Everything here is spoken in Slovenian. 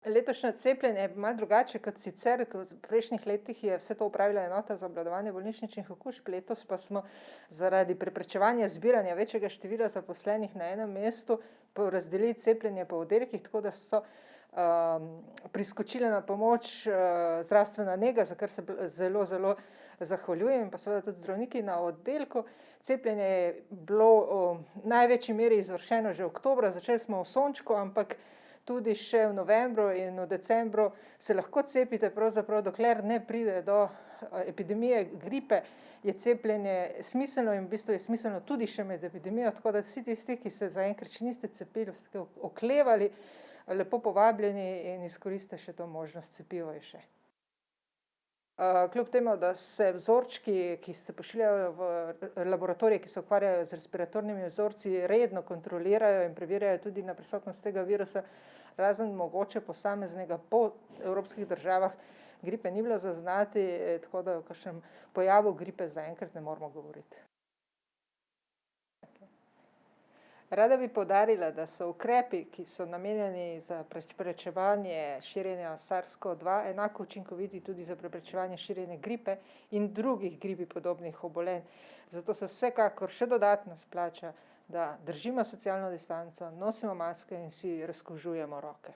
Letošnje cepljenje je malo drugače kot sicer, kot v prejšnjih letih je vse to opravila enota za obvladovanje bolnišničnih okužb, letos pa smo zaradi preprečevanja zbiranja večjega števila zaposlenih na enem mestu porazdelili cepljenje po oddelkih, tako da so priskočile na pomoč zdravstvena nega, za kar se zelo, zelo zahvaljujem, in pa seveda tudi zdravniki na oddelku. Cepljenje je bilo v največji meri izvršeno že oktobra, začeli smo v Sončku, ampak tudi še v novembru in v decembru se lahko cepite, pravzaprav dokler ne pride do epidemije gripe, je cepljenje smiselno in v bistvu je smiselno tudi še med epidemijo, tako da vsi tisti, ki se zaenkrat še niste cepili, ste oklevali, lepo povabljeni in izkoristite še to možnost, cepivo je še. Kljub temu, da se vzorčki, ki se pošiljajo v laboratorije, ki se ukvarjajo z respiratornimi vzorci, redno kontrolirajo in preverjajo tudi na prisotnost tega virusa, razen mogoče posameznega po evropskih državah, gripe ni bilo zaznati, tako da o kakšnem pojavu gripe zaenkrat ne moremo govoriti. Rada bi poudarila, da so ukrepi, ki so namenjeni za preprečevanje širjenja SARS-CoV-2, enako učinkoviti tudi za preprečevanje širjenja gripe in drugih gripi podobnih obolenj. Zato se vsekakor še dodatno splača, da držimo socialno distanco, nosimo maske in si razkužujemo roke.